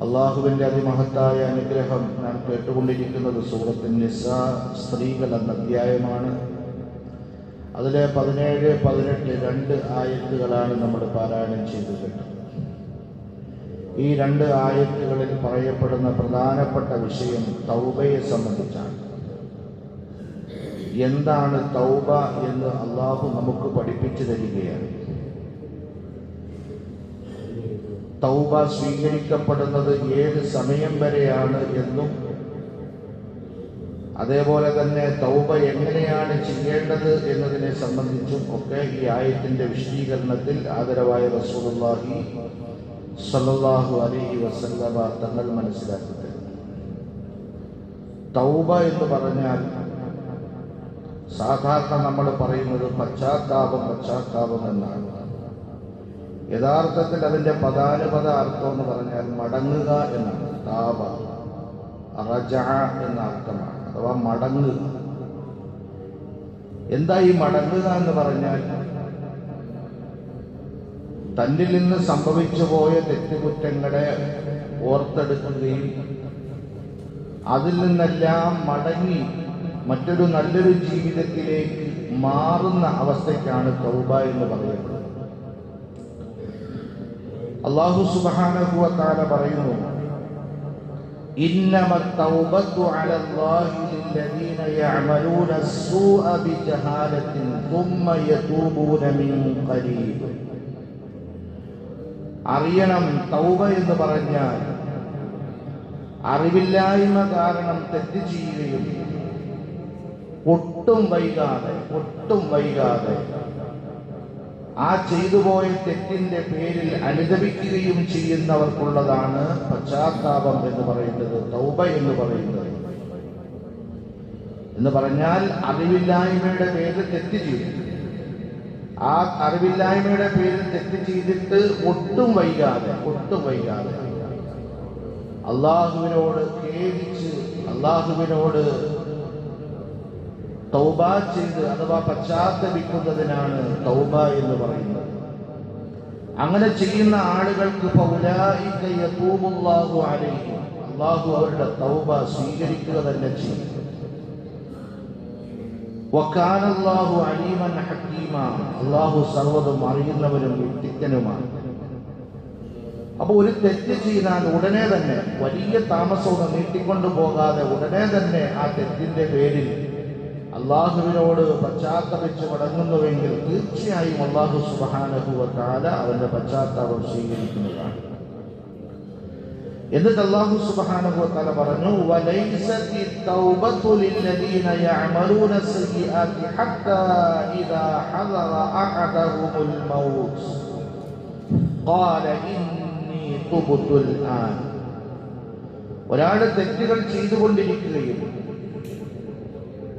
അള്ളാഹുവിൻ്റെ അതിമഹത്തായ അനുഗ്രഹം നാം കേട്ടുകൊണ്ടിരിക്കുന്നത് സൂറത്തുൻ നിസാ സ്ത്രീകൾ എന്ന അധ്യായമാണ്. അതിലെ 17, 18 രണ്ട് ആയത്തുകളാണ് നമ്മൾ പാരായണം ചെയ്തു കേട്ടത്. ഈ രണ്ട് ആയത്തുകളിൽ പറയപ്പെടുന്ന പ്രധാനപ്പെട്ട വിഷയം തൗബയെ സംബന്ധിച്ചാണ്. എന്താണ് തൗബ എന്ന് അള്ളാഹു നമുക്ക് പഠിപ്പിച്ചു തരികയാണ്. തൗബ സ്വീകരിക്കപ്പെടുന്നത് ഏത് സമയം വരെയാണ് എന്നും അതേപോലെ തന്നെ തൗബ എങ്ങനെയാണ് ചെയ്യേണ്ടത് എന്നതിനെ സംബന്ധിച്ചും ഒക്കെ ഈ ആയത്തിന്റെ വിശദീകരണത്തിൽ ആദരവായ റസൂലുള്ളാഹി സ്വല്ലല്ലാഹു അലൈഹി വസല്ലമ തങ്ങൾ മനസ്സിലാക്കി തരുന്നു. തൗബ എന്ന് പറഞ്ഞാൽ സാധാരണ നമ്മൾ പറയുന്നത് പശ്ചാത്താപം എന്നാണ്. യഥാർത്ഥത്തിൽ അതിന്റെ പദാനുപദ അർത്ഥം എന്ന് പറഞ്ഞാൽ മടങ്ങുക എന്നാണ്. താബ റജഅ എന്ന അർത്ഥമാണ്, അഥവാ മടങ്ങുക. എന്താ ഈ മടങ്ങുക എന്ന് പറഞ്ഞാൽ? തന്നിൽ നിന്ന് സംഭവിച്ചു പോയ തെറ്റുകുറ്റങ്ങളെ ഓർത്തെടുക്കുകയും അതിൽ നിന്നെല്ലാം മടങ്ങി മറ്റൊരു നല്ലൊരു ജീവിതത്തിലേക്ക് മാറുന്ന അവസ്ഥയ്ക്കാണ് തൗബ എന്ന് പറയുന്നത്. അല്ലാഹു സുബ്ഹാനഹു വ തആല പറയുന്നു, ഇന്നമത് തൗബത്തു അലല്ലാഹി ലില്ലദീന യഅമലൂന അസ്സൂഅ ബിജഹാലത്തിൻ തുമ്മ യതൂബൂന മിൻ ഖരീബ്. അറിയണം, തൗബ എന്ന് പറഞ്ഞാൽ അറിവില്ലായ്മ കാരണം തെറ്റ് ചെയ്യുകയും ഒട്ടും വൈകാതെ ആ ചെയ്തുപോയ തെറ്റിന്റെ പേരിൽ അനുദപിക്കുകയും ചെയ്യുന്നവർക്കുള്ളതാണ് പശ്ചാത്താപം എന്ന് പറയുന്നത്, തൗബ എന്ന് പറയുന്നത്. എന്ന് പറഞ്ഞാൽ അറിവില്ലായ്മയുടെ പേരിൽ തെറ്റ് ചെയ്തു, ആ അറിവില്ലായ്മയുടെ പേരിൽ തെറ്റ് ചെയ്തിട്ട് ഒട്ടും വൈകാതെ അള്ളാഹുവിനോട് ഖേദിച്ച് അള്ളാഹുവിനോട് തൗബ ചെയ്ത് അഥവാ പശ്ചാത്തപിക്കുന്നതിനാണ് തൗബ എന്ന് പറയുന്നത്. അങ്ങനെ ചെയ്യുന്ന ആളുകൾക്ക് ഫൗലായിക യതൂബുല്ലാഹു അലൈഹിം, അള്ളാഹു അവരുടെ തൗബ സ്വീകരിക്കുക തന്നെ ചെയ്യും. വകാനല്ലാഹു അലീമൻ ഹകീമ, അള്ളാഹു സർവ്വതും അറിയുന്നവനും വിദഗ്ധനുമാണ്. അപ്പോൾ ഒരു തെറ്റ് ചെയ്താൽ ഉടനെ തന്നെ, വലിയ താമസമൊന്നും നീട്ടിക്കൊണ്ടു പോകാതെ ഉടനെ തന്നെ ആ തെറ്റിന്റെ പേരിൽ അള്ളാഹുവിനോട് പശ്ചാത്തപിച്ച് മടങ്ങുന്നുവെങ്കിൽ തീർച്ചയായും അല്ലാഹു സുബ്ഹാനഹു വ തആല അവന്റെ പശ്ചാത്താപം സ്വീകരിക്കുന്നതാണ്. എന്നിട്ട് അല്ലാഹു സുബ്ഹാനഹു വ തആല പറഞ്ഞു, വലൈസത്തി തൗബത്തു ലില്ലദീന യഅമലൂന സയ്യിആതി ഹത്താ ഇദാ ഹദറ അഹദഹുൽ മൗത്ത് ഖാല ഇന്നി തുബ്തുൽ ആൻ. ഒരാൾ തെറ്റുകൾ ചെയ്തുകൊണ്ടിരിക്കുകയും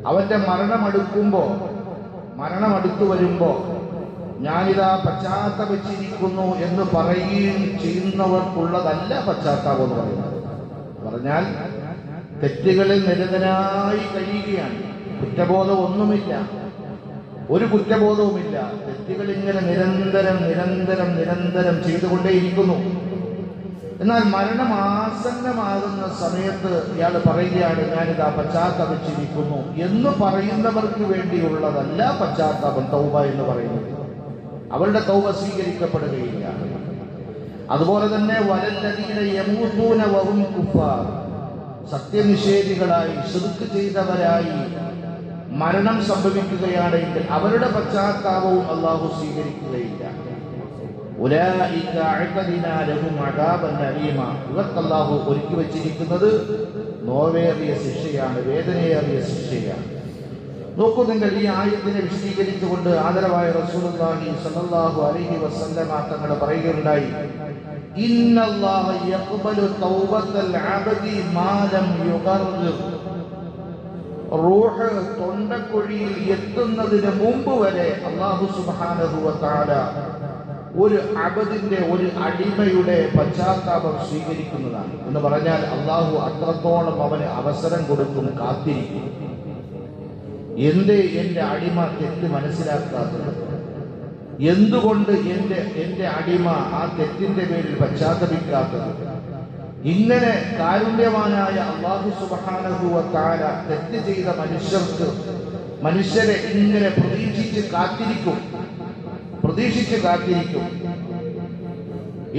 അവന്റെ മരണമടുത്തു വരുമ്പോ ഞാനിതാ പശ്ചാത്തപിച്ചിരിക്കുന്നു എന്ന് പറയുകയും ചെയ്യുന്നവർക്കുള്ളതല്ല പശ്ചാത്താപം എന്ന് പറയുന്നത്. പറഞ്ഞാൽ തെറ്റുകളിൽ നിരതനായി കഴിയുകയാണ്, ഒരു കുറ്റബോധവുമില്ല. തെറ്റുകൾ ഇങ്ങനെ നിരന്തരം ചെയ്തുകൊണ്ടേയിരിക്കുന്നു. എന്നാൽ മരണം ആസന്നമാകുന്ന സമയത്ത് ഇയാൾ പറയുകയാണ്, ഞാനിതാ പശ്ചാത്തപിച്ചിരിക്കുന്നു എന്ന് പറയുന്നവർക്ക് വേണ്ടിയുള്ളതല്ല പശ്ചാത്താപം, തൗബ എന്ന് പറയുന്നത്. അവരുടെ തൗബ സ്വീകരിക്കപ്പെടുകയില്ല. അതുപോലെ തന്നെ വലല്ലദീന യമൂതൂന വഹും കുഫാർ, സത്യനിഷേധികളായി ശിർക്ക് ചെയ്തവരായി മരണം സംഭവിക്കുകയാണെങ്കിൽ അവരുടെ പശ്ചാത്താപവും അല്ലാഹു സ്വീകരിക്കുകയില്ല. ഉലൈക അഅ്തദിനാ ലഹും അദാബൻ അലീമ, ഇവർക്ക് അല്ലാഹു ഒരുക്കി വെച്ചിരിക്കുന്നത് നോവേറിയ ശിക്ഷയാണ്, വേദനയേറിയ ശിക്ഷയാണ്. നോക്കൂ നിങ്ങൾ, ഈ ആയത്തിനെ വിശദീകരിച്ചുകൊണ്ട് ആദരവായ റസൂലുള്ളാഹി സ്വല്ലല്ലാഹു അലൈഹി വസല്ലമ തങ്ങൾ പറയുകയുണ്ടായി, ഇന്നല്ലാഹ യഖ്ബലു തൗബത്തൽ അബ്ദി മാ ലം യുഗർഗിർ. റൂഹ് തൊണ്ടക്കുഴിയിൽ എത്തുന്നതിന് മുമ്പ് വരെ അല്ലാഹു സുബ്ഹാനഹു വ തആല ഒരു അബദിന്റെ, ഒരു അടിമയുടെ പശ്ചാത്താപം സ്വീകരിക്കുന്നതാണ്. എന്ന് പറഞ്ഞാൽ അള്ളാഹു അത്രത്തോളം അവന് അവസരം കൊടുക്കും, കാത്തിരിക്കും. എന്തേ എന്റെ അടിമ തെറ്റ് മനസ്സിലാക്കാത്തത്? എന്തുകൊണ്ട് എന്റെ അടിമ ആ തെറ്റിന്റെ പേരിൽ പശ്ചാത്തപിക്കാത്തത്? ഇങ്ങനെ കാരുണ്യവാനായ അല്ലാഹു സുബ്ഹാനഹു വ തആല തെറ്റ് ചെയ്ത മനുഷ്യരെ ഇങ്ങനെ പ്രതീക്ഷിച്ച് കാത്തിരിക്കും.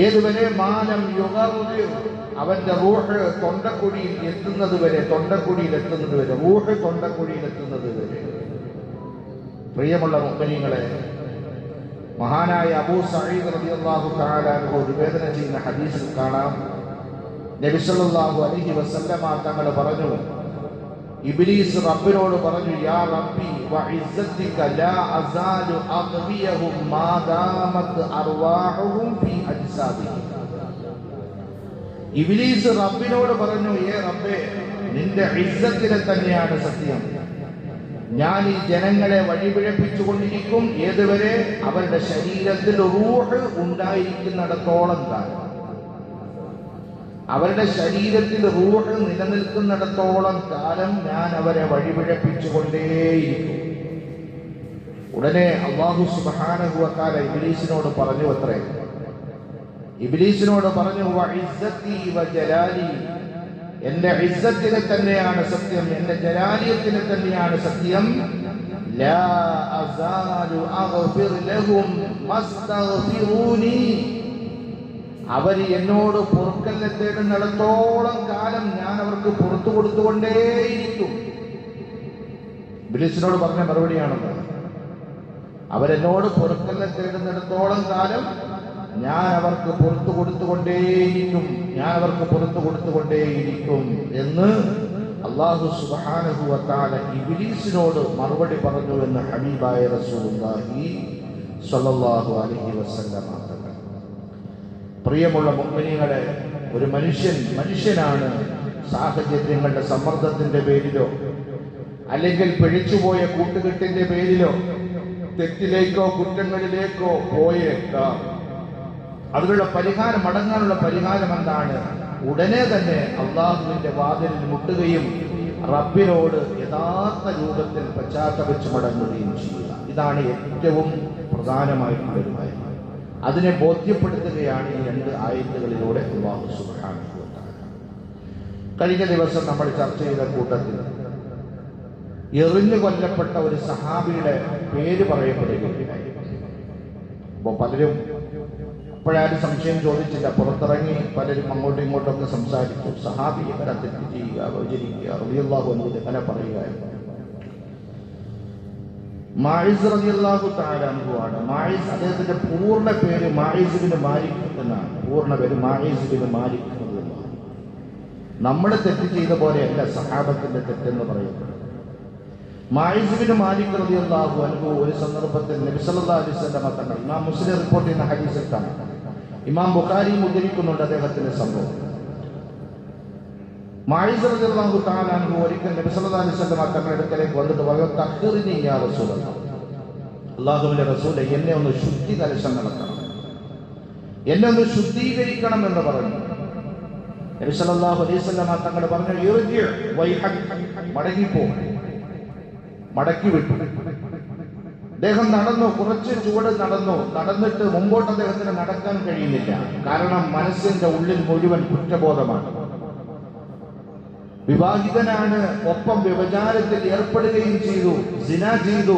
ഏതുവരെ? മാനം യുഗർദിർ, അവന്റെ റൂഹ് തൊണ്ടക്കുഴിയിൽ എത്തുന്നത് വരെ. റൂഹ് തൊണ്ടക്കുഴിയിൽ എത്തുന്നത് വരെ. പ്രിയമുള്ള മുഅ്മിനീങ്ങളെ, മഹാനായ അബൂ സഈദ് റളിയല്ലാഹു തആല അൻഹു നിവേദനം ചെയ്യുന്ന ഹദീസിൽ കാണാം, നബി സല്ലല്ലാഹു അലൈഹി വസല്ലമ തങ്ങൾ പറഞ്ഞു, ഇബ്ലീസ് റബ്ബിനോട് പറഞ്ഞു, യാ റബ്ബി വഇസ്സതിക ലാ അസാലു അഗ്ബിയഹും മാ ദാമത് അർവാഹുഹും ഫീ അജ്സാദിഹിം. ഇബ്ലീസ് റബ്ബിനോട് പറഞ്ഞു, റബ്ബേ, നിന്റെ ഇസ്സത്തിനെ തന്നെയാണ് സത്യം, ഞാൻ ഈ ജനങ്ങളെ വഴിപിഴപ്പിച്ചുകൊണ്ടിരിക്കും. ഏതുവരെ? അവരുടെ ശരീരത്തിൽ റൂഹ് ഉണ്ടായിരിക്കുന്നിടത്തോളം കാലം. അവരുടെ ശരീരത്തിൽ റൂഹ് നിലനിൽക്കുന്നിടത്തോളം കാലം ഞാൻ അവരെ വഴിപിഴപ്പിച്ചുകൊണ്ടേയിരിക്കും. ഉടനെ അല്ലാഹു സുബ്ഹാനഹു വ തആല ഇബ്ലീസിനോട് പറഞ്ഞു അത്രേ. ഇബ്ലീസിനോട് പറഞ്ഞു, വഇസ്സതി വജലാലി, എന്റെ ഇസ്സത്തിനെ തന്നെയാണ് സത്യം, എന്റെ ജലാലിയത്തിനെ തന്നെയാണ് സത്യം. ലാ അസാലു അഗ്ഫിർ ലഹും മസ്തഗ്ഫിറൂനി, അവർ എന്നോട് പൊറുക്കലിനെ തേടുന്നിടത്തോളം കാലം ഞാൻ അവർക്ക് പുറത്തു കൊടുത്തുകൊണ്ടേയിരിക്കും. ഇബ്ലീസിനോട് പറഞ്ഞ മറുപടിയാണത്. അവരെന്നോട് പൊറുക്കലിനെ തേടുന്നിടത്തോളം കാലം ഞാൻ അവർക്ക് പുറത്തു കൊടുത്തുകൊണ്ടേയിരിക്കും എന്ന് അല്ലാഹു സുബ്ഹാനഹു വ തആല ഇബ്ലീസിനോട് മറുപടി പറഞ്ഞു എന്ന് ഹബീബായ റസൂലുള്ളാഹി സ്വല്ലല്ലാഹു അലൈഹി വസല്ലം. പ്രിയമുള്ള മുഅ്മിനീങ്ങളെ, ഒരു മനുഷ്യനാണ് സാഹചര്യങ്ങളുടെ സമ്മർദ്ദത്തിന്റെ പേരിലോ അല്ലെങ്കിൽ പിഴച്ചുപോയ കൂട്ടുകെട്ടിന്റെ പേരിലോ തെറ്റിലേക്കോ കുറ്റങ്ങളിലേക്കോ പോയേക്കാം. അതിനുള്ള പരിഹാരം, മടങ്ങാനുള്ള പരിഹാരം എന്താണ്? ഉടനെ തന്നെ അള്ളാഹുവിന്റെ വാതിലിൽ മുട്ടുകയും റബ്ബിനോട് യഥാർത്ഥ രൂപത്തിൽ പശ്ചാത്തപിച്ച് മടങ്ങുകയും ചെയ്യുക. ഇതാണ് ഏറ്റവും പ്രധാനമായിട്ടുള്ള ഒരു കാര്യം. അതിനെ ബോധ്യപ്പെടുത്തുകയാണ് ഈ 2 ആയത്തുകളിലൂടെ അല്ലാഹു സുബ്ഹാനഹു വ തആല. കഴിഞ്ഞ ദിവസം നമ്മൾ ചർച്ച ചെയ്ത കൂട്ടത്തിൽ എറിഞ്ഞു കൊല്ലപ്പെട്ട ഒരു സഹാബിയുടെ പേര് പറയപ്പെടുകയുണ്ടായി. അപ്പോൾ പലരും അപ്പോഴാരും സംശയം ചോദിച്ചില്ല, പുറത്തിറങ്ങി പലരും അങ്ങോട്ടും ഇങ്ങോട്ടൊക്കെ സംസാരിച്ചു. സഹാബി എങ്ങനെ തെറ്റ് ചെയ്യുക, വ്യചരിക്കുക, റളിയല്ലാഹു അൻഹു എങ്ങനെ പറയുക. മാഇസ് റളിയല്ലാഹു തആല അൻഹു ആണ്. മാഇസ്, അദ്ദേഹത്തിന്റെ പൂർണ്ണ പേര് മാഇസ് ഇബ്നു മാലിക് എന്നാണ്. പൂർണ്ണ പേര് മാഇസ് ഇബ്നു മാലിക്. നമ്മൾ തെറ്റ് ചെയ്ത പോലെയല്ല സഹാബത്തിന്റെ തെറ്റെന്ന് പറയുന്നത്. മാഇസ് ഇബ്നു മാലിക് റളിയല്ലാഹു അൻഹു ഒരു സന്ദർഭത്തിൽ നബി സല്ലല്ലാഹു അലൈഹി വസല്ലം തങ്ങൾ, ഇമാം മുസ്ലിം റിപ്പോർട്ട് ചെയ്യുന്ന ഹദീസിൽ കാണാം, ഇമാം ബുഖാരി ഉദ്ധരിക്കുന്നുണ്ട് അദ്ദേഹത്തിന്റെ സംഭവം. മാഇസ് റളിയല്ലാഹു തആല അൻഹു ഒരിക്കൽ നബി സല്ലല്ലാഹു അലൈഹി വസല്ലം തങ്ങളുടെ അടുക്കലേക്ക് വന്നിട്ട് പറഞ്ഞു, തഖ്റിനി യാ റസൂലല്ലാഹ്, അല്ലാഹുവിന്റെ റസൂലേ, എന്നെ ഒന്ന് ശുദ്ധി കലശം നടത്തണം, എന്നെ ഒന്ന് ശുദ്ധീകരിക്കണം എന്ന് പറഞ്ഞു. നബി സല്ലല്ലാഹു അലൈഹി വസല്ലം തങ്ങൾ പറഞ്ഞു, ഇർജി വൈഹക്, മടങ്ങിപ്പോ. മടക്കി വിട്ടു. അദ്ദേഹം നടന്നു, കുറച്ച് ചുവട് നടന്നിട്ട് മുമ്പോട്ട് അദ്ദേഹത്തിന് നടക്കാൻ കഴിയുന്നില്ല. കാരണം മനസ്സിന്റെ ഉള്ളിൽ മുഴുവൻ കുറ്റബോധമാണ്. വിവാഹിതനാണ്, ഒപ്പം വ്യഭിചാരത്തിൽ ഏർപ്പെടുകയും ചെയ്തു, സിനാ ചെയ്തു.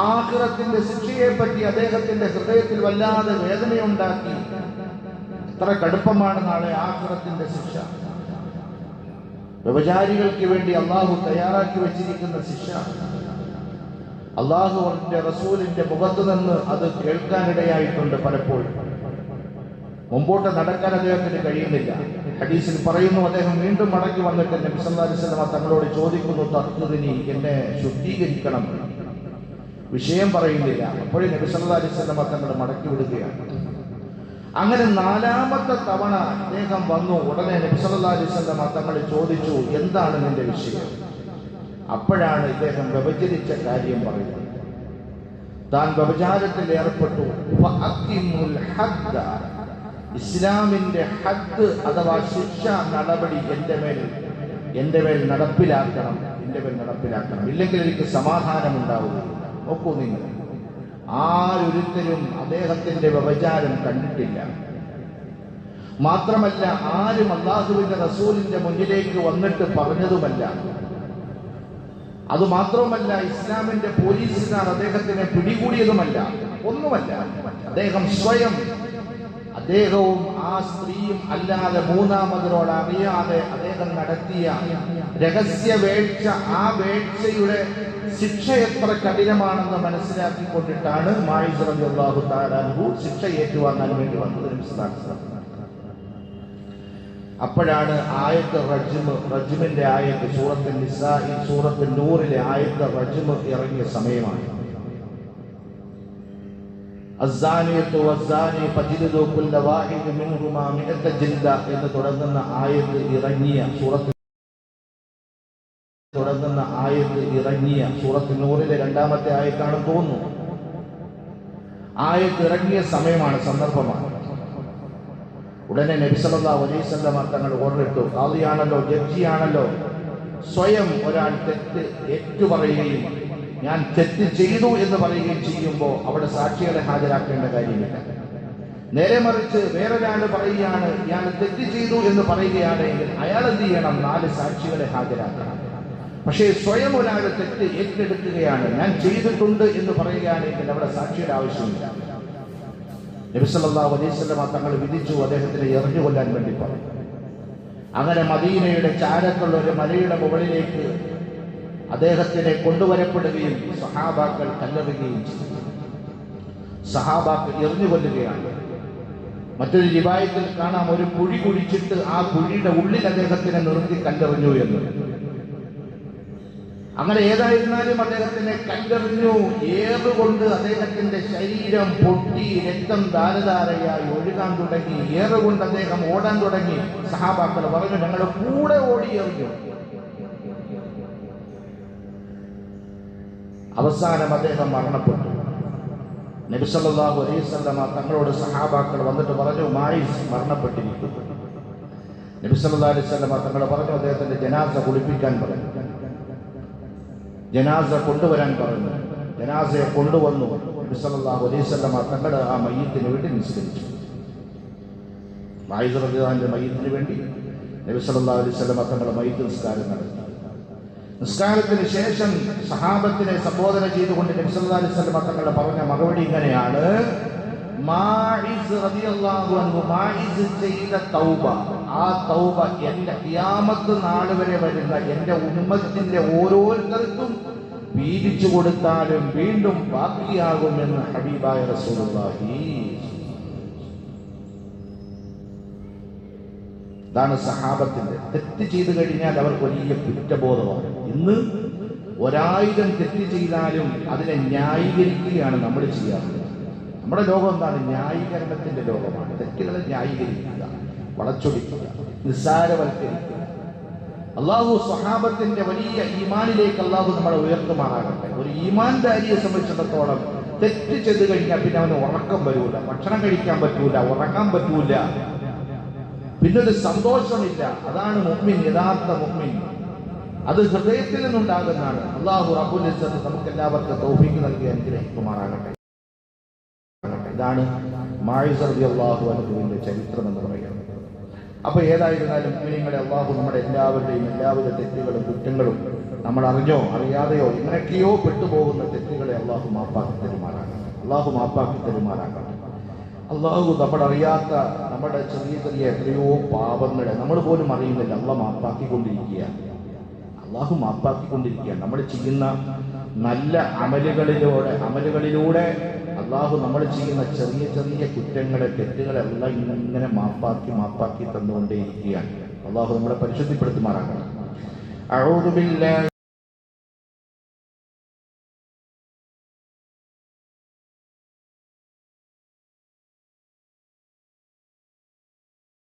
ആഖിറത്തിന്റെ ശിക്ഷയെ പറ്റി അദ്ദേഹത്തിന്റെ ഹൃദയത്തിൽ വല്ലാതെ വേദനയുണ്ടാക്കി. എത്ര കടുപ്പമാണ് നാളെ ആഖിറത്തിന്റെ ശിക്ഷ. വ്യഭിചാരികൾക്ക് വേണ്ടി അള്ളാഹു തയ്യാറാക്കി വെച്ചിരിക്കുന്ന ശിക്ഷ. അള്ളാഹുവിന്റെ റസൂലിന്റെ മുഖത്ത് നിന്ന് അത് കേൾക്കാനിടയായിട്ടുണ്ട് പലപ്പോഴും. മുമ്പോട്ട് നടക്കാൻ അദ്ദേഹത്തിന് കഴിയുന്നില്ല. ഹദീസിൽ പറയുന്നു, അദ്ദേഹം വീണ്ടും മടങ്ങി വന്നിട്ട് നബി സല്ലല്ലാഹു അലൈഹി വസല്ലം തങ്ങളോട് ചോദിക്കുന്നു, തഖ്റിനി, എന്നെ ശുദ്ധീകരിക്കണം. വിഷയം പറയുന്നില്ല. അപ്പോഴും നബി സല്ലല്ലാഹു അലൈഹി വസല്ലം തങ്ങൾ മടക്കി വിടുകയാണ്. അങ്ങനെ 4ാമത്തെ തവണ അദ്ദേഹം വന്നു. ഉടനെ നബി സല്ലല്ലാഹു അലൈഹി വസല്ലം തങ്ങൾ ചോദിച്ചു, എന്താണ് നിന്റെ വിഷയം? അപ്പോഴാണ് ഇദ്ദേഹം വ്യഭിചരിച്ച കാര്യം പറയുന്നത്. താൻ വ്യഭിചാരത്തിൽ ഏർപ്പെട്ടു. ഇസ്ലാമിന്റെ ഹദ് അഥവാ ശിക്ഷ നടപടി എന്റെ മേൽ നടപ്പിലാക്കണം. ഇല്ലെങ്കിൽ എനിക്ക് സമാധാനം ഉണ്ടാവുകയില്ല. നോക്കൂ നിങ്ങൾ, ആരൊരുത്തരും അദ്ദേഹത്തിന്റെ വ്യഭിചാരം കണ്ടിട്ടില്ല. മാത്രമല്ല ആരും അല്ലാഹുവിന്റെ റസൂലിന്റെ മുന്നിലേക്ക് വന്നിട്ട് പറഞ്ഞതുമല്ല. അതുമാത്രവുമല്ല, ഇസ്ലാമിന്റെ പോലീസുകാർ അദ്ദേഹത്തിനെ പിടികൂടിയതുമല്ല, ഒന്നുമല്ല. അദ്ദേഹം സ്വയം, അദ്ദേഹവും ആ സ്ത്രീയും അല്ലാതെ മൂന്നാമതിനോട് അറിയാതെ അദ്ദേഹം നടത്തിയ രഹസ്യ വേഴ്ച, ആ വേഴ്ചയുടെ ശിക്ഷ എത്ര കഠിനമാണെന്ന് മനസ്സിലാക്കിക്കൊണ്ടിട്ടാണ് മാഇസ് റളിയല്ലാഹു തആല അൻഹു ശിക്ഷ ഏറ്റുവാങ്ങാൻ വേണ്ടി വന്നത്. അപ്പോഴാണ് ആയത്ത് റജ്മിന്റെ ആയത്ത്, സൂറത്തുൽ നിസാഇ, സൂറത്തുൽ നൂറിലെ ആയത്ത് റജ്മ് ഇറങ്ങിയ സമയമാണ്. അസ്സാനിയത്തു വസ്സാനി ഫജ്ലിദു കുല്ല വാഹിദ് മിൻഹുമാ മിഅത ജിൽദ എന്ന് തുടങ്ങുന്ന ആയത്ത് ഇറങ്ങിയ സൂറത്തുൽ നൂറിലെ രണ്ടാമത്തെ ആയത്താണെന്ന് തോന്നുന്നു. ആയത്ത് ഇറങ്ങിയ സമയമാണ്, സന്ദർഭമാണ്. ഉടനെ നബി സല്ലല്ലാഹു അലൈഹി വസല്ലം തങ്ങൾ ഓർഡറിട്ടു, ഖാദിയാണല്ലോ, ജഡ്ജിയാണല്ലോ, സ്വയം ഒരാൾ തെറ്റ് ഏറ്റുപറയുകയും ഞാൻ തെറ്റ് ചെയ്തു എന്ന് പറയുകയും ചെയ്യുമ്പോൾ അവിടെ സാക്ഷികളെ ഹാജരാക്കേണ്ട കാര്യമില്ല. നേരെ മറിച്ച് വേറൊരാൾ പറയുകയാണ് ഞാൻ തെറ്റ് ചെയ്തു എന്ന് പറയുകയാണെങ്കിൽ അയാൾ എന്ത് ചെയ്യണം? 4 സാക്ഷികളെ ഹാജരാക്കണം. പക്ഷേ സ്വയം ഒരാൾ തെറ്റ് ഏറ്റെടുക്കുകയാണ്, ഞാൻ ചെയ്തിട്ടുണ്ട് എന്ന് പറയുകയാണെങ്കിൽ അവിടെ സാക്ഷിയുടെ ആവശ്യമില്ല. നബി സല്ലല്ലാഹു അലൈഹി വസല്ലം തങ്ങൾ വിധിച്ചു, അദ്ദേഹത്തിനെ എറിഞ്ഞു കൊല്ലാൻ വേണ്ടി പറഞ്ഞു. അങ്ങനെ മദീനയുടെ ചാരത്തുള്ള ഒരു മലയുടെ മുകളിലേക്ക് അദ്ദേഹത്തിനെ കൊണ്ടുവരപ്പെടുകയും സഹാബാക്കൾ കല്ലെറിയുകയും ചെയ്തു. സഹാബാക്കൾ എറിഞ്ഞു കൊല്ലുകയാണ്. മറ്റൊരു റിവായത്തിൽ കാണാം, ഒരു കുഴി കുഴിച്ചിട്ട് ആ കുഴിയുടെ ഉള്ളിൽ അദ്ദേഹത്തിനെ നിർത്തി കല്ലെറിഞ്ഞു എന്ന്. അങ്ങനെ ഏതായിരുന്നാലും അദ്ദേഹത്തിനെ കല്ലെറിഞ്ഞു. ഏറുകൊണ്ട് അദ്ദേഹത്തിന്റെ ശരീരം പൊട്ടി രക്തം ധാരധാരയായി ഒഴുകാൻ തുടങ്ങി. ഏറുകൊണ്ട് അദ്ദേഹം ഓടാൻ തുടങ്ങി. സഹാബാക്കൾ പറഞ്ഞു, ഞങ്ങളുടെ കൂടെ ഓടി എറിഞ്ഞു. അവസാനം അദ്ദേഹം മരണപ്പെട്ടു. നബി സല്ലല്ലാഹു അലൈഹി വസല്ലം തങ്ങളോട് സഹാബാക്കൾ വന്നിട്ട് പറഞ്ഞു, മായിസ് മരണപ്പെട്ടിരിക്കുന്നു. നബി സല്ലല്ലാഹു അലൈഹി വസല്ലം തങ്ങൾ പറഞ്ഞു, അദ്ദേഹത്തിന്റെ ജനാസ കുളിപ്പിക്കാൻ പറഞ്ഞു, ജനാസ കൊണ്ടുവരാൻ പറഞ്ഞു. ജനാസയെ കൊണ്ടുവന്നു. നബി സല്ലല്ലാഹു അലൈഹി വസല്ലം തങ്ങൾ ആ മയ്യിത്തിന് വേണ്ടി നിസ്കരിച്ചു. മായിസ് റളിയല്ലാഹുവിന്റെ മയ്യിത്തിന് വേണ്ടി നബി സല്ലല്ലാഹു അലൈഹി വസല്ലം തങ്ങൾ മയ്യിത്ത് നിസ്കാരം നടത്തി. നിസ്കാരത്തിന് ശേഷം സഹാബത്തിനെ സംബോധന ചെയ്തുകൊണ്ട് നബി സല്ലല്ലാഹു അലൈഹി വസല്ലം തങ്ങൾ പറഞ്ഞ മറുപടി ഇങ്ങനെയാണ്: മാഇസ് റളിയല്ലാഹു അൻഹു മാഇസ് ചെയ്ത തൗബ, ആ തൗബ എന്റെ ഖിയാമത്ത് നാൾ വരെ വരുന്ന എന്റെ ഉമ്മത്തിന്റെ ഓരോരുത്തർക്കും വീതിച്ചു കൊടുത്താലും വീണ്ടും ബാക്കിയാകുമെന്ന് ഹബീബായ റസൂലുള്ളാഹി. ഇതാണ് സഹാബത്തിന്റെ. തെറ്റ് ചെയ്തു കഴിഞ്ഞാൽ അവർക്ക് വലിയ കുറ്റബോധമാണ്. ഇന്ന് 1000 തെറ്റ് ചെയ്താലും അതിനെ ന്യായീകരിക്കുകയാണ് നമ്മൾ ചെയ്യാറുള്ളത്. നമ്മുടെ ലോകം എന്താണ്? ന്യായീകരണത്തിന്റെ ലോകമാണ്. തെറ്റുകളെ ന്യായീകരിക്കുക, വളച്ചൊടിക്കുക, നിസ്സാരവൽക്കരിക്കുക. അള്ളാഹു സ്വഹാബത്തിന്റെ വലിയ ഈമാനിലേക്ക് അള്ളാഹു നമ്മളെ ഉയർത്തുമാറാകട്ടെ. ഒരു ഈമാൻദാരിയെ സംബന്ധിച്ചിടത്തോളം തെറ്റ് ചെയ്തു കഴിഞ്ഞാൽ പിന്നെ അവന് ഉറക്കം വരൂല, ഭക്ഷണം കഴിക്കാൻ പറ്റൂല, ഉറങ്ങാൻ പറ്റൂല, പിന്നൊരു സന്തോഷമില്ല. അതാണ് മുഅ്മിൻ, യഥാർത്ഥ മുഅ്മിൻ. അത് ഹൃദയത്തിൽ നിന്നുണ്ടാകുന്നതാണ്. അല്ലാഹു റബ്ബുൽ ഇസ്സത്ത് നമുക്ക് എല്ലാവർക്കും തൗഫീഖ് നൽകി അനുഗ്രഹിക്കുമാറാകട്ടെ. ഇതാണ് മാഇസ് റളിയല്ലാഹു അൻഹുവിന്റെ ചരിത്രം എന്ന് പറയുന്നത്. അപ്പൊ ഏതായിരുന്നാലും മുഅ്മിനീങ്ങളെ, അല്ലാഹു നമ്മുടെ എല്ലാവരുടെയും എല്ലാവിധ തെറ്റുകളും കുറ്റങ്ങളും നമ്മൾ അറിഞ്ഞോ അറിയാതെയോ എങ്ങനെയൊക്കെയോ പെട്ടുപോകുന്ന തെറ്റുകളെ അല്ലാഹു മാപ്പാക്കി തരുമാറാകട്ടെ. അല്ലാഹു മാപ്പാക്കി തരുമാറാകട്ടെ. അല്ലാഹു നമ്മളറിയാത്ത നമ്മുടെ ചെറിയ ചെറിയ എത്രയോ പാപങ്ങളെ നമ്മൾ പോലും അറിയുന്നില്ല അല്ലാഹു മാപ്പാക്കിക്കൊണ്ടിരിക്കുകയാണ്. അല്ലാഹു മാപ്പാക്കിക്കൊണ്ടിരിക്കുകയാണ്. നമ്മൾ ചെയ്യുന്ന നല്ല അമലുകളിലൂടെ അല്ലാഹു നമ്മൾ ചെയ്യുന്ന ചെറിയ ചെറിയ കുറ്റങ്ങളെ തെറ്റുകളെല്ലാം ഇങ്ങനെ മാപ്പാക്കി തന്നുകൊണ്ടേയിരിക്കുകയാണ്. അല്ലാഹു നമ്മളെ പരിശുദ്ധിപ്പെടുത്തുമാറാകണം. അഊദു ബില്ലാഹി